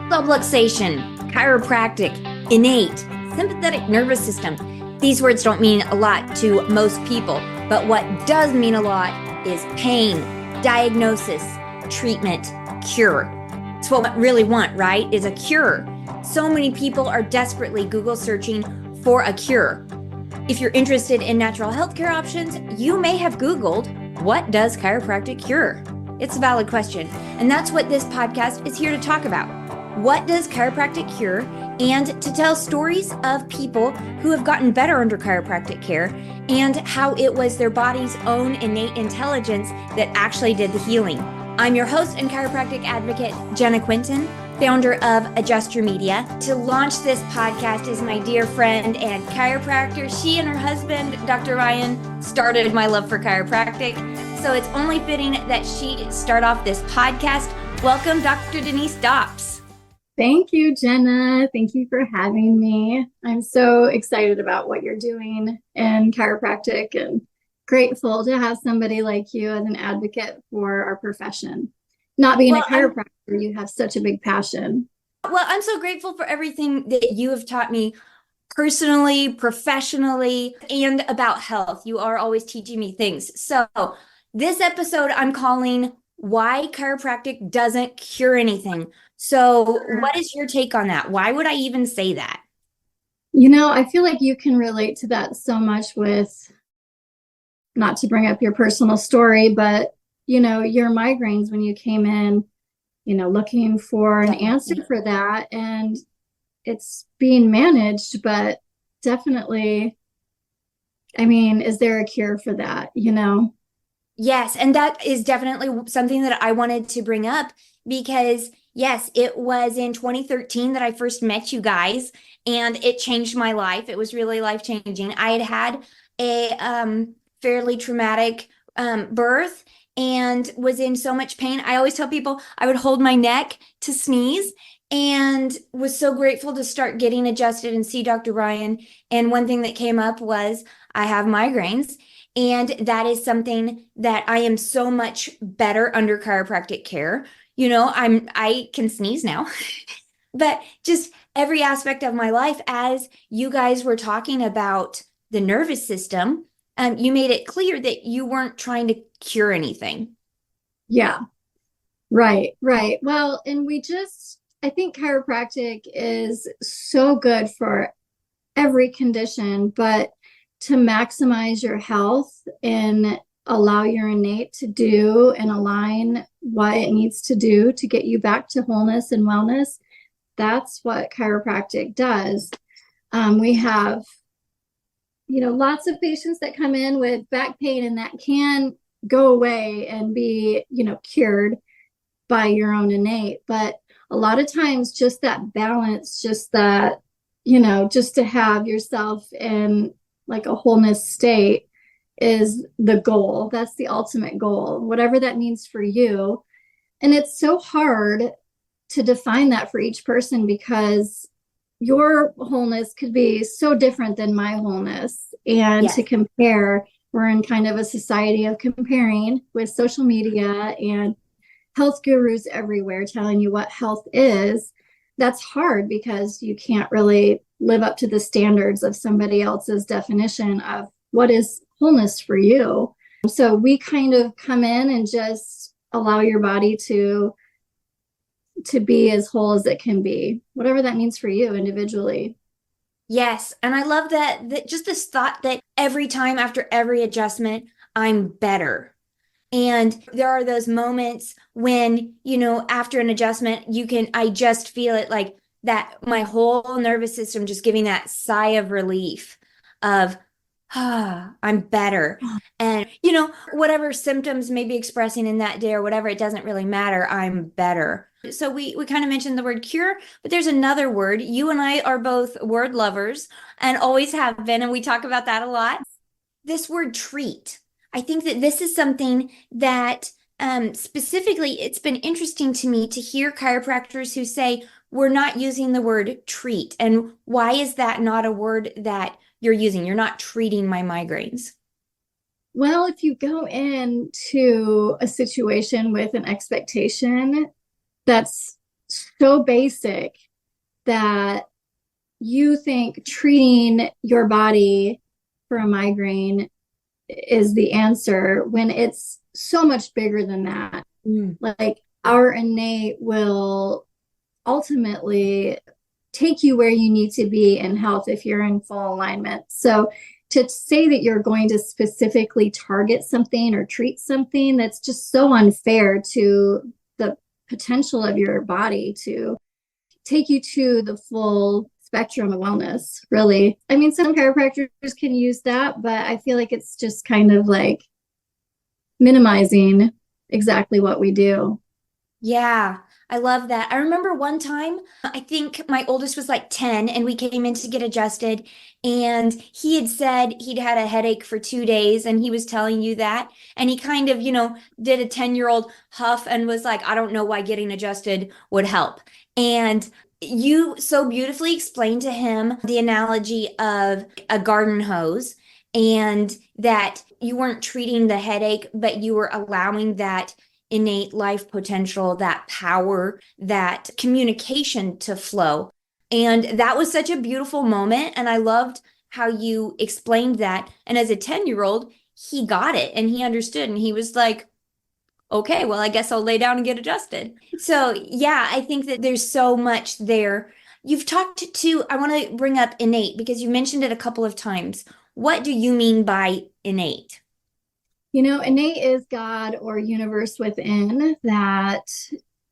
Subluxation, chiropractic, innate, sympathetic nervous system. These words don't mean a lot to most people, but what does mean a lot is pain, diagnosis, treatment, cure. It's what we really want, right? Is a cure. So many people are desperately Google searching for a cure. If you're interested in natural healthcare options, you may have Googled, what does chiropractic cure? It's a valid question. And that's what this podcast is here to talk about. What does chiropractic cure? And to tell stories of people who have gotten better under chiropractic care and how it was their body's own innate intelligence that actually did the healing. I'm your host and chiropractic advocate, Jenna Quinton, founder of Adjuster Media. To launch this podcast is my dear friend and chiropractor. She and her husband, Dr. Ryan, started my love for chiropractic. So it's only fitting that she start off this podcast. Welcome, Dr. Denise Dopps. Thank you, Jenna. Thank you for having me. I'm so excited about what you're doing in chiropractic and grateful to have somebody like you as an advocate for our profession. Not being a chiropractor, you have such a big passion. Well, I'm so grateful for everything that you have taught me personally, professionally, and about health. You are always teaching me things. So this episode I'm calling Why Chiropractic Doesn't Cure Anything. So what is your take on that? Why would I even say that? You know, I feel like you can relate to that so much with, not to bring up your personal story, but, you know, your migraines when you came in, you know, looking for an answer for that. And it's being managed, but definitely, I mean, is there a cure for that, you know? Yes, and that is definitely something that I wanted to bring up because yes, it was in 2013 that I first met you guys, and it changed my life. It was really life-changing. I had had a fairly traumatic birth and was in so much pain. I always tell people I would hold my neck to sneeze and was so grateful to start getting adjusted and see Dr. Ryan. And one thing that came up was I have migraines. And that is something that I am so much better under chiropractic care. You know, I can sneeze now, but just every aspect of my life, as you guys were talking about the nervous system, you made it clear that you weren't trying to cure anything. Yeah, right. Well, and I think chiropractic is so good for every condition, but to maximize your health and allow your innate to do and align what it needs to do to get you back to wholeness and wellness. That's what chiropractic does. We have, you know, lots of patients that come in with back pain, and that can go away and be, you know, cured by your own innate. But a lot of times just that balance, just that, you know, just to have yourself in like a wholeness state is the goal. That's the ultimate goal, whatever that means for you. And it's so hard to define that for each person because your wholeness could be so different than my wholeness. And Yes. To compare, we're in kind of a society of comparing with social media and health gurus everywhere telling you what health is. That's hard because you can't really live up to the standards of somebody else's definition of what is wholeness for you. So we kind of come in and just allow your body to be as whole as it can be, whatever that means for you individually. Yes, and I love that just this thought that every time after every adjustment, I'm better. And there are those moments when, you know, after an adjustment, I just feel it like that my whole nervous system just giving that sigh of relief of, I'm better. And, you know, whatever symptoms may be expressing in that day or whatever, it doesn't really matter. I'm better. So we kind of mentioned the word cure, but there's another word. You and I are both word lovers and always have been, and we talk about that a lot. This word treat. I think that this is something that specifically, it's been interesting to me to hear chiropractors who say, we're not using the word treat. And why is that not a word that you're using? You're not treating my migraines. Well, if you go into a situation with an expectation, that's so basic that you think treating your body for a migraine is the answer when it's so much bigger than that. Like our innate will ultimately take you where you need to be in health if you're in full alignment. So to say that you're going to specifically target something or treat something, that's just so unfair to the potential of your body to take you to the full spectrum of wellness, really. I mean, some chiropractors can use that, but I feel like it's just kind of like minimizing exactly what we do. Yeah, I love that. I remember one time, I think my oldest was like 10, and we came in to get adjusted. And he had said he'd had a headache for 2 days, and he was telling you that. And he kind of, did a 10-year-old huff and was like, I don't know why getting adjusted would help. And you so beautifully explained to him the analogy of a garden hose, and that you weren't treating the headache, but you were allowing that innate life potential, that power, that communication to flow. And that was such a beautiful moment. And I loved how you explained that. And as a 10-year-old, he got it and he understood. And he was like, okay, well, I guess I'll lay down and get adjusted. So, yeah, I think that there's so much there. You've talked to, I want to bring up innate because you mentioned it a couple of times. What do you mean by innate? Innate is God or universe within that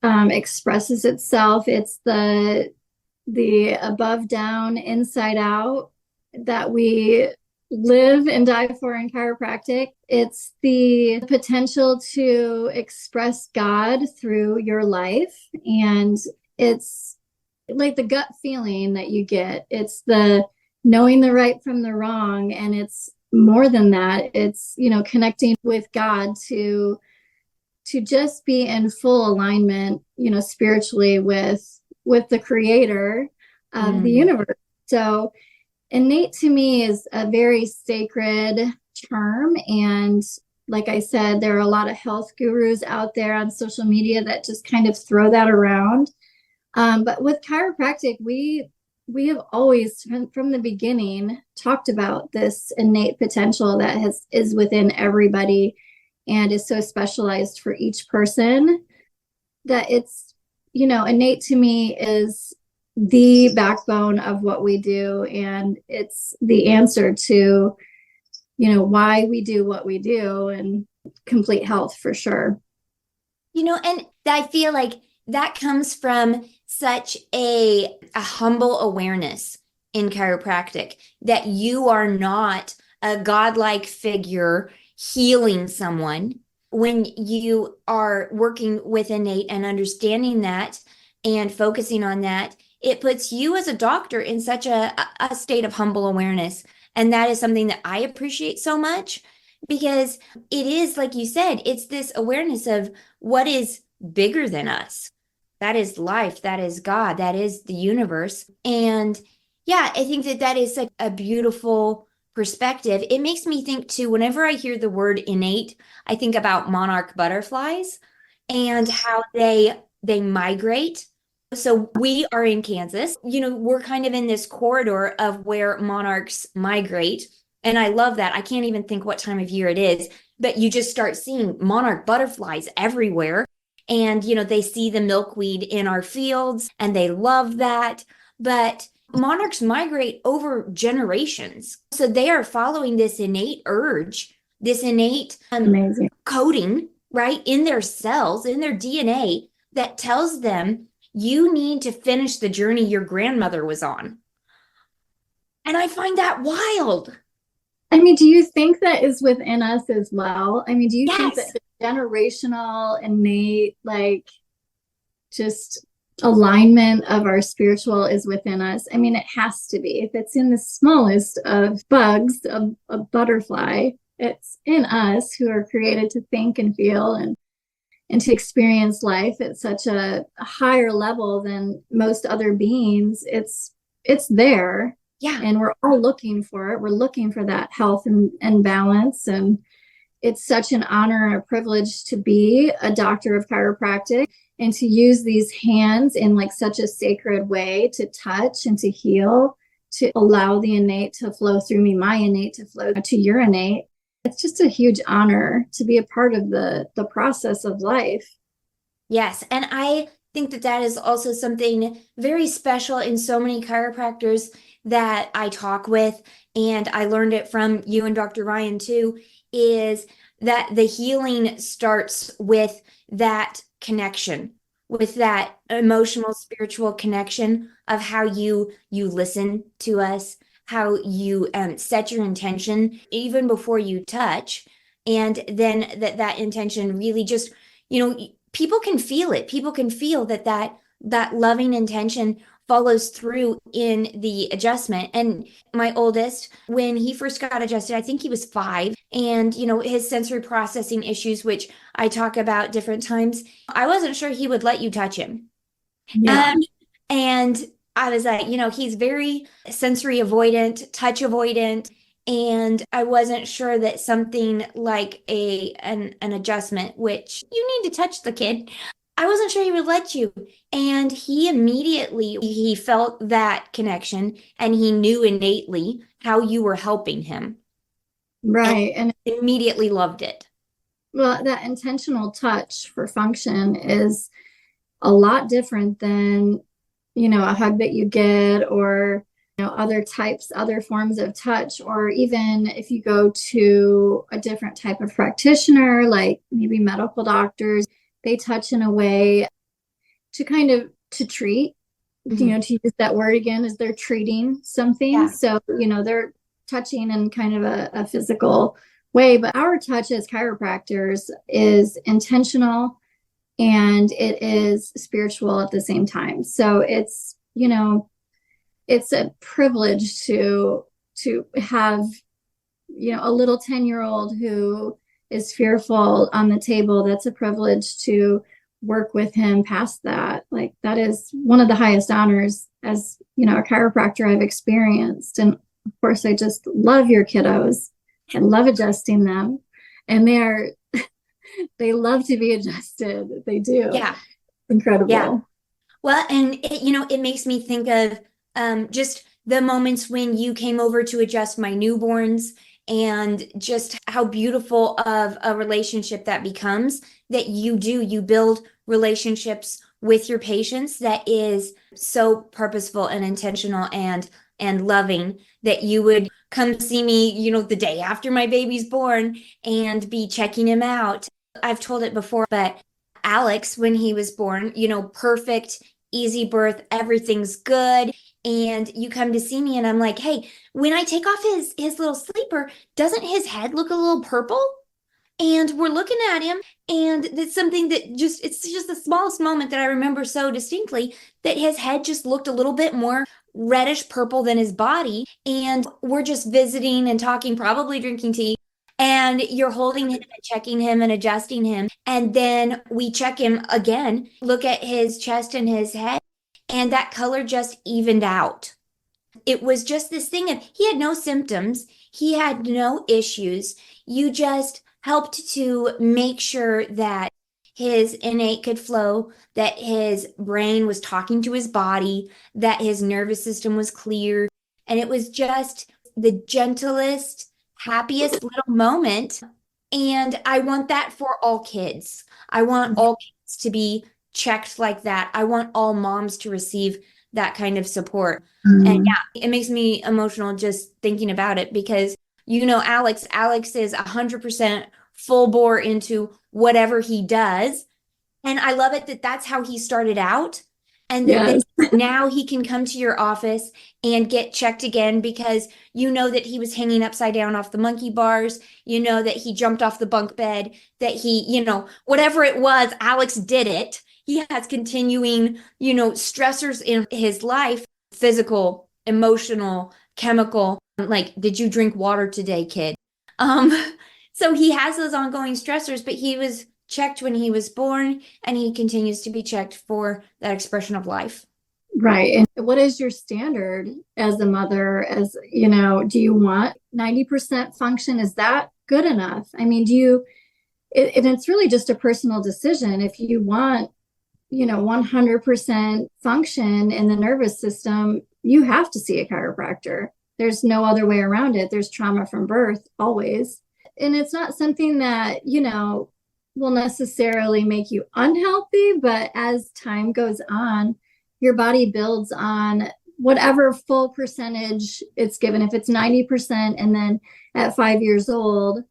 expresses itself. It's the above down, inside out that we live and die for in chiropractic. It's the potential to express God through your life. And it's like the gut feeling that you get. It's the knowing the right from the wrong. And it's more than that. It's, connecting with God to just be in full alignment, spiritually with the creator of the universe. So innate to me is a very sacred term. And like I said, there are a lot of health gurus out there on social media that just kind of throw that around. But with chiropractic, we have always, from the beginning, talked about this innate potential that is within everybody and is so specialized for each person that it's, innate to me is the backbone of what we do. And it's the answer to, why we do what we do and complete health for sure. And I feel like that comes from such a humble awareness in chiropractic that you are not a godlike figure healing someone. When you are working with innate and understanding that and focusing on that, it puts you as a doctor in such a state of humble awareness. And that is something that I appreciate so much because it is, like you said, it's this awareness of what is bigger than us. That is life. That is God. That is the universe. And yeah, I think that is such a beautiful perspective. It makes me think too, whenever I hear the word innate, I think about monarch butterflies and how they migrate. So we are in Kansas. We're kind of in this corridor of where monarchs migrate. And I love that. I can't even think what time of year it is, but you just start seeing monarch butterflies everywhere. And, they see the milkweed in our fields and they love that. But monarchs migrate over generations. So they are following this innate urge, this innate coding, right, in their cells, in their DNA that tells them you need to finish the journey your grandmother was on. And I find that wild. I mean, do you think that is within us as well? I mean, do you think Yes. that the generational, innate, like just alignment of our spiritual is within us? I mean, it has to be. If it's in the smallest of bugs, a butterfly, it's in us who are created to think and feel and to experience life at such a higher level than most other beings. It's there. Yeah. And we're all looking for it. We're looking for that health and balance. And it's such an honor and a privilege to be a doctor of chiropractic. and to use these hands in like such a sacred way to touch and to heal, to allow the innate to flow through me, my innate to flow to your innate. It's just a huge honor to be a part of the process of life. Yes. And I think that that is also something very special in so many chiropractors that I talk with. And I learned it from you and Dr. Ryan too, is that the healing starts with that connection, with that emotional, spiritual connection of how you listen to us, how you set your intention even before you touch, and then that intention really just, people can feel it. People can feel that loving intention follows through in the adjustment. And my oldest, when he first got adjusted, I think he was 5, and his sensory processing issues, which I talk about different times, I wasn't sure he would let you touch him. Yeah. And I was like, he's very sensory avoidant, touch avoidant. And I wasn't sure that something like an adjustment, which you need to touch the kid, I wasn't sure he would let you. And he immediately, he felt that connection, and he knew innately how you were helping him. Right. And immediately loved it. well, that intentional touch for function is a lot different than, a hug that you get, or, other forms of touch, or even if you go to a different type of practitioner, like maybe medical doctors, they touch in a way to kind of to treat, Mm-hmm. to use that word again, is they're treating something. Yeah. So, they're touching in kind of a physical way, but our touch as chiropractors is intentional and it is spiritual at the same time. So it's, it's a privilege to have, a little 10-year-old who is fearful on the table. That's a privilege to work with him past that. Like, that is one of the highest honors as, a chiropractor I've experienced. And of course, I just love your kiddos. I love adjusting them. And they love to be adjusted. They do. Yeah. Incredible. Yeah. Well, and it makes me think of just the moments when you came over to adjust my newborns, and just how beautiful of a relationship that becomes, that you build relationships with your patients that is so purposeful and intentional and loving, that you would come see me, the day after my baby's born and be checking him out. I've told it before, but Alex, when he was born, perfect, easy birth, everything's good. And you come to see me and I'm like, hey, when I take off his little sleeper, doesn't his head look a little purple? And we're looking at him, and that's something that it's just the smallest moment that I remember so distinctly, that his head just looked a little bit more reddish purple than his body. And we're just visiting and talking, probably drinking tea. And you're holding him and checking him and adjusting him. And then we check him again, look at his chest and his head, and that color just evened out. It was just this thing of, he had no symptoms, he had no issues. You just helped to make sure that his innate could flow, that his brain was talking to his body, that his nervous system was clear. And it was just the gentlest, happiest little moment. And I want that for all kids. I want all kids to be checked like that. I want all moms to receive that kind of support. And yeah, it makes me emotional just thinking about it, because Alex is 100% full bore into whatever he does. And I love it that that's how he started out. And Yes. that now he can come to your office and get checked again, because that he was hanging upside down off the monkey bars, that he jumped off the bunk bed, that he, whatever it was, Alex did it. He has continuing, stressors in his life, physical, emotional, chemical. Like, did you drink water today, kid? So he has those ongoing stressors, but he was checked when he was born, and he continues to be checked for that expression of life. Right. And what is your standard as a mother? As do you want 90% function? Is that good enough? I mean, and it's really just a personal decision. If you want, 100% function in the nervous system, you have to see a chiropractor. There's no other way around it. There's trauma from birth always. And it's not something that, will necessarily make you unhealthy, but as time goes on, your body builds on whatever full percentage it's given. If it's 90%, and then at 5 years old,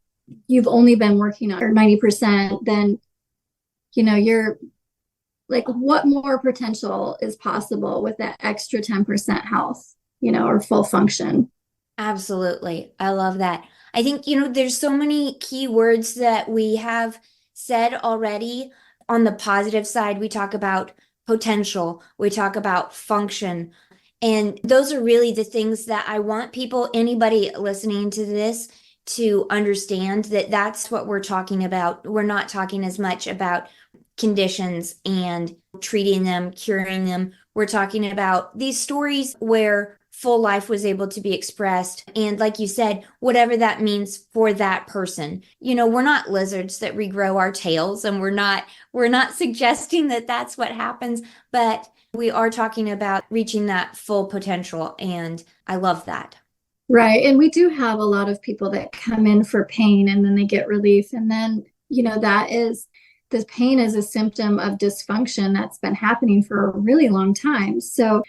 you've only been working on 90%, then, you're like, what more potential is possible with that extra 10% health, or full function? Absolutely. I love that. I think, there's so many key words that we have said already. On the positive side, we talk about potential, we talk about function. And those are really the things that I want people, anybody listening to this, to understand that that's what we're talking about. We're not talking as much about conditions and treating them, curing them. We're talking about these stories where full life was able to be expressed. And like you said, whatever that means for that person. We're not lizards that regrow our tails, and we're not suggesting that that's what happens, but we are talking about reaching that full potential. And I love that. Right. And we do have a lot of people that come in for pain and then they get relief. And then, this pain is a symptom of dysfunction that's been happening for a really long time. So,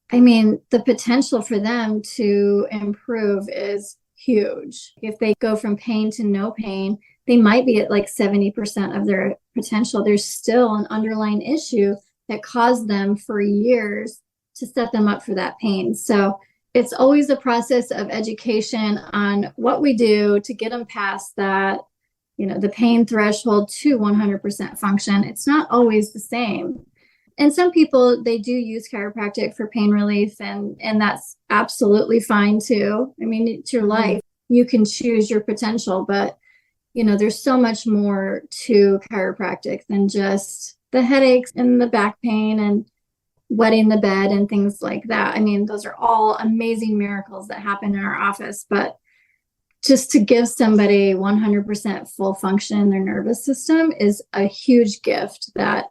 the potential for them to improve is huge. If they go from pain to no pain, they might be at like 70% of their potential. There's still an underlying issue that caused them for years to set them up for that pain. So it's always a process of education on what we do to get them past that, the pain threshold to 100% function. It's not always the same. And some people, they do use chiropractic for pain relief, and that's absolutely fine too. It's your life. You can choose your potential, but there's so much more to chiropractic than just the headaches and the back pain and wetting the bed and things like that. Those are all amazing miracles that happen in our office, but just to give somebody 100% full function in their nervous system is a huge gift that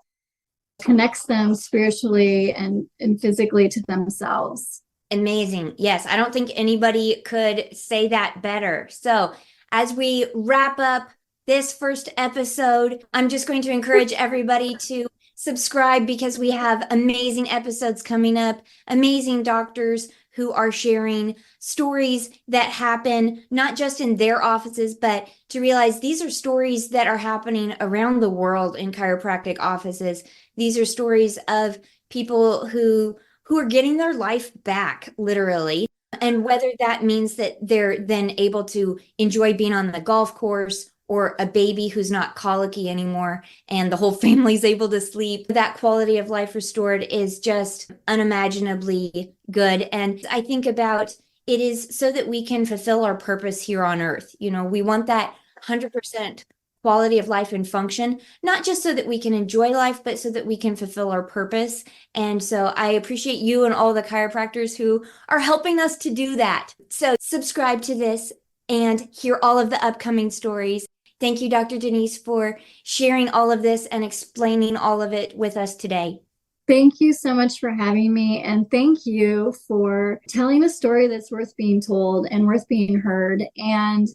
connects them spiritually and physically to themselves. Amazing. Yes, I don't think anybody could say that better. So as we wrap up this first episode, I'm just going to encourage everybody to subscribe, because we have amazing episodes coming up, amazing doctors who are sharing stories that happen not just in their offices, but to realize these are stories that are happening around the world in chiropractic offices. These are stories of people who are getting their life back, literally. And whether that means that they're then able to enjoy being on the golf course, or a baby who's not colicky anymore and the whole family's able to sleep, that quality of life restored is just unimaginably good. And I think about it is so that we can fulfill our purpose here on earth. We want that 100% quality of life and function, not just so that we can enjoy life, but so that we can fulfill our purpose. And so I appreciate you and all the chiropractors who are helping us to do that. So subscribe to this and hear all of the upcoming stories. Thank you, Dr. Denise, for sharing all of this and explaining all of it with us today. Thank you so much for having me. And thank you for telling a story that's worth being told and worth being heard. And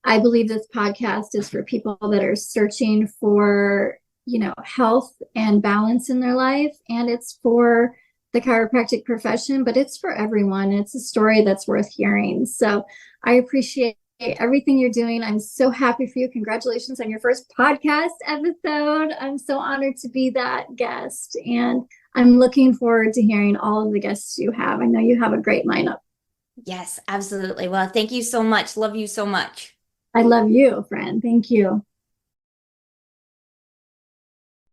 I believe this podcast is for people that are searching for, health and balance in their life. And it's for the chiropractic profession, but it's for everyone. It's a story that's worth hearing. So I appreciate everything you're doing. I'm so happy for you. Congratulations on your first podcast episode. I'm so honored to be that guest, and I'm looking forward to hearing all of the guests you have. I know you have a great lineup. Yes, absolutely. Well, thank you so much. Love you so much. I love you, friend. Thank you.